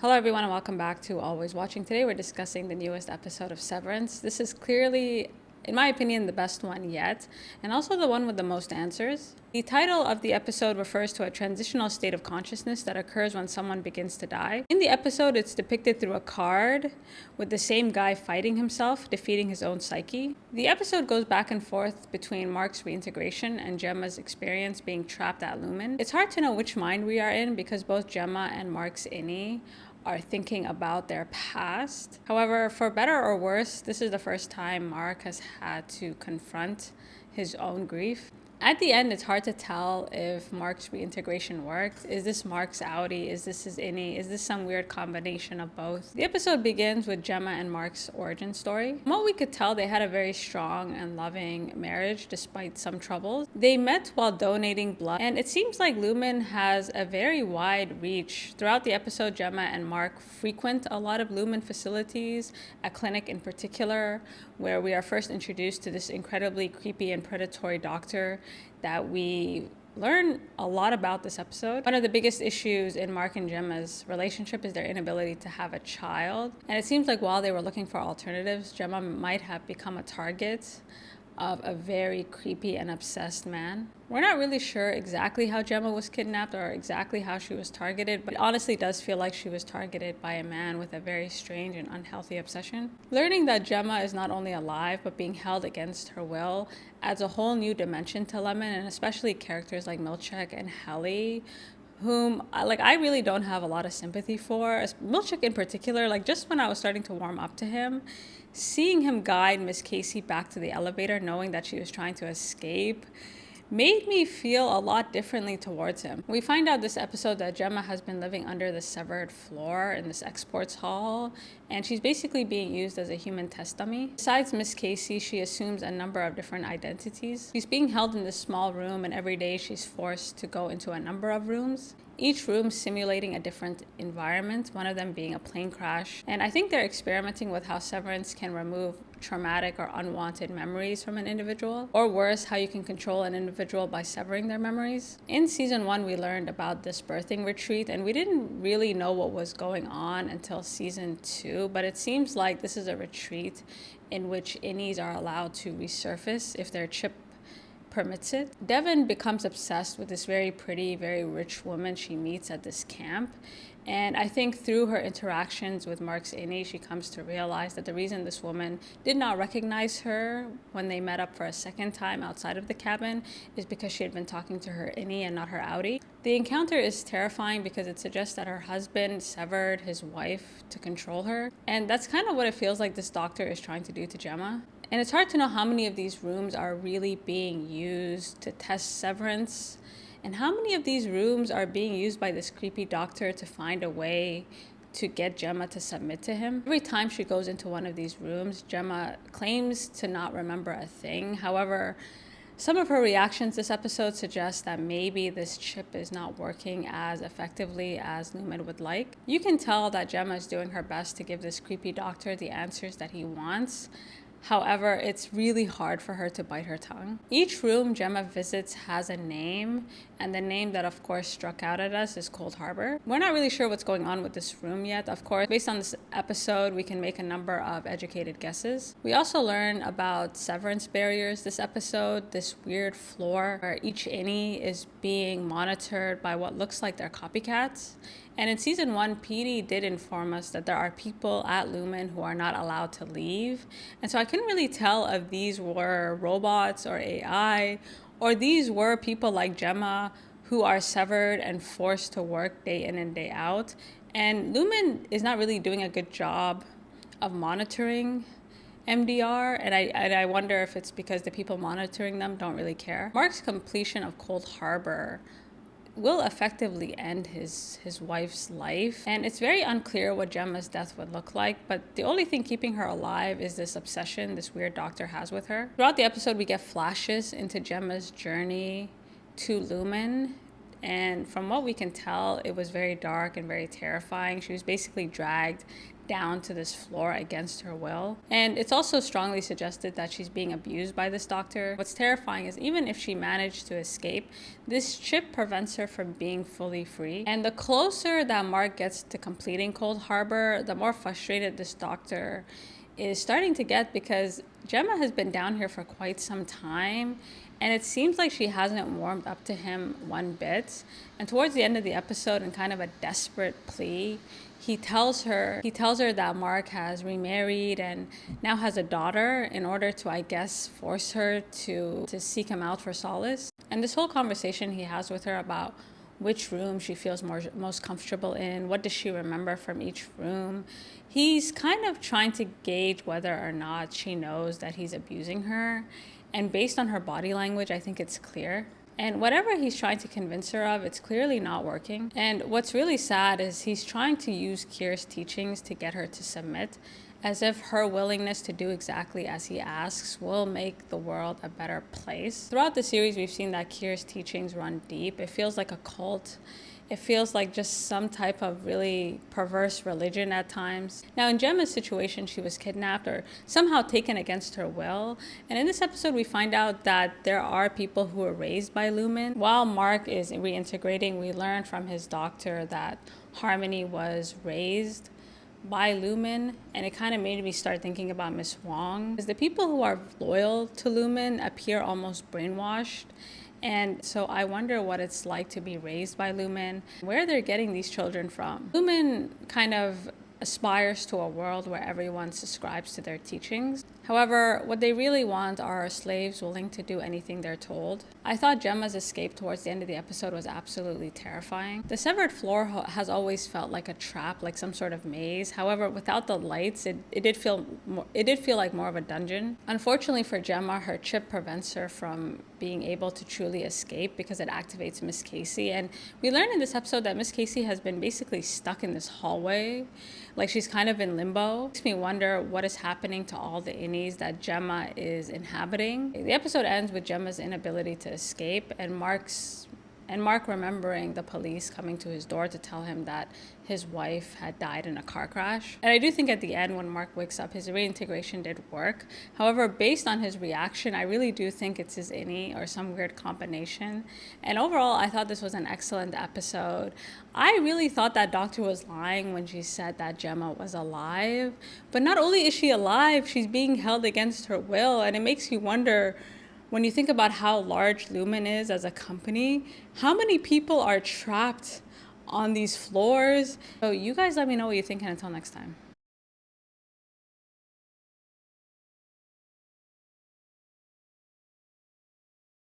Hello everyone and welcome back to Always Watching. Today we're discussing the newest episode of Severance. This is clearly, in my opinion, the best one yet, and also the one with the most answers. The title of the episode refers to a transitional state of consciousness that occurs when someone begins to die. In the episode, it's depicted through a card with the same guy fighting himself, defeating his own psyche. The episode goes back and forth between Mark's reintegration and Gemma's experience being trapped at Lumen. It's hard to know which mind we are in because both Gemma and Mark's innie are thinking about their past. However, for better or worse, this is the first time Mark has had to confront his own grief. At the end, it's hard to tell if Mark's reintegration worked. Is this Mark's outie? Is this his innie? Is this some weird combination of both? The episode begins with Gemma and Mark's origin story. From what we could tell, they had a very strong and loving marriage despite some troubles. They met while donating blood, and it seems like Lumen has a very wide reach. Throughout the episode, Gemma and Mark frequent a lot of Lumen facilities, a clinic in particular, where we are first introduced to this incredibly creepy and predatory doctor that we learn a lot about this episode. One of the biggest issues in Mark and Gemma's relationship is their inability to have a child. And it seems like while they were looking for alternatives, Gemma might have become a target of a very creepy and obsessed man. We're not really sure exactly how Gemma was kidnapped or exactly how she was targeted, but it honestly does feel like she was targeted by a man with a very strange and unhealthy obsession. Learning that Gemma is not only alive, but being held against her will adds a whole new dimension to Lemon, and especially characters like Milchek and Helly, whom I really don't have a lot of sympathy for. Milchek in particular, just when I was starting to warm up to him, seeing him guide Miss Casey back to the elevator, knowing that she was trying to escape, made me feel a lot differently towards him. We find out this episode that Gemma has been living under the severed floor in this exports hall, and she's basically being used as a human test dummy. Besides Miss Casey, she assumes a number of different identities. She's being held in this small room, and every day she's forced to go into a number of rooms, each room simulating a different environment, one of them being a plane crash. And I think they're experimenting with how Severance can remove traumatic or unwanted memories from an individual, or worse, how you can control an individual by severing their memories. In season 1, we learned about this birthing retreat, and we didn't really know what was going on until season 2, but it seems like this is a retreat in which innies are allowed to resurface if their chip permits it. Devon becomes obsessed with this very pretty, very rich woman she meets at this camp. And I think through her interactions with Mark's innie, she comes to realize that the reason this woman did not recognize her when they met up for a second time outside of the cabin is because she had been talking to her innie and not her outie. The encounter is terrifying because it suggests that her husband severed his wife to control her. And that's kind of what it feels like this doctor is trying to do to Gemma. And it's hard to know how many of these rooms are really being used to test Severance, and how many of these rooms are being used by this creepy doctor to find a way to get Gemma to submit to him. Every time she goes into one of these rooms, Gemma claims to not remember a thing. However, some of her reactions this episode suggest that maybe this chip is not working as effectively as Lumen would like. You can tell that Gemma is doing her best to give this creepy doctor the answers that he wants. However, it's really hard for her to bite her tongue. Each room Gemma visits has a name, and the name that of course struck out at us is Cold Harbor. We're not really sure what's going on with this room yet. Of course, based on this episode, we can make a number of educated guesses. We also learn about severance barriers this episode, this weird floor where each innie is being monitored by what looks like they're copycats. And in season 1, PD did inform us that there are people at Lumen who are not allowed to leave. And so I couldn't really tell if these were robots or AI, or these were people like Gemma who are severed and forced to work day in and day out. And Lumen is not really doing a good job of monitoring MDR, and I wonder if it's because the people monitoring them don't really care. Mark's completion of Cold Harbor will effectively end his wife's life, and it's very unclear what Gemma's death would look like, but the only thing keeping her alive is this obsession this weird doctor has with her. Throughout the episode, we get flashes into Gemma's journey to Lumen, and from what we can tell, it was very dark and very terrifying. She was basically dragged down to this floor against her will. And it's also strongly suggested that she's being abused by this doctor. What's terrifying is even if she managed to escape, this chip prevents her from being fully free. And the closer that Mark gets to completing Cold Harbor, the more frustrated this doctor is starting to get, because Gemma has been down here for quite some time, and it seems like she hasn't warmed up to him one bit. And towards the end of the episode, in kind of a desperate plea, he tells her that Mark has remarried and now has a daughter, in order to, I guess, force her to seek him out for solace. And this whole conversation he has with her about which room she feels most comfortable in, what does she remember from each room, he's kind of trying to gauge whether or not she knows that he's abusing her. And based on her body language, I think it's clear. And whatever he's trying to convince her of, it's clearly not working. And what's really sad is he's trying to use Kier's teachings to get her to submit, as if her willingness to do exactly as he asks will make the world a better place. Throughout the series, we've seen that Kier's teachings run deep. It feels like a cult. It feels like just some type of really perverse religion at times. Now, in Gemma's situation, she was kidnapped or somehow taken against her will. And in this episode, we find out that there are people who were raised by Lumen. While Mark is reintegrating, we learn from his doctor that Harmony was raised by Lumen, and it kind of made me start thinking about Miss Wong, because the people who are loyal to Lumen appear almost brainwashed. And so I wonder what it's like to be raised by Lumen, where they're getting these children from. Lumen kind of aspires to a world where everyone subscribes to their teachings. However, what they really want are slaves willing to do anything they're told. I thought Gemma's escape towards the end of the episode was absolutely terrifying. The severed floor has always felt like a trap, like some sort of maze. However, without the lights, it did feel like more of a dungeon. Unfortunately for Gemma, her chip prevents her from being able to truly escape because it activates Miss Casey. And we learned in this episode that Miss Casey has been basically stuck in this hallway, like she's kind of in limbo. It makes me wonder what is happening to all the innies that Gemma is inhabiting. The episode ends with Gemma's inability to escape and Mark remembering the police coming to his door to tell him that his wife had died in a car crash. And I do think at the end, when Mark wakes up, his reintegration did work. However, based on his reaction, I really do think it's his innie or some weird combination. And overall, I thought this was an excellent episode. I really thought that doctor was lying when she said that Gemma was alive. But not only is she alive, she's being held against her will. And it makes you wonder, when you think about how large Lumen is as a company, how many people are trapped on these floors? So you guys let me know what you think, and until next time.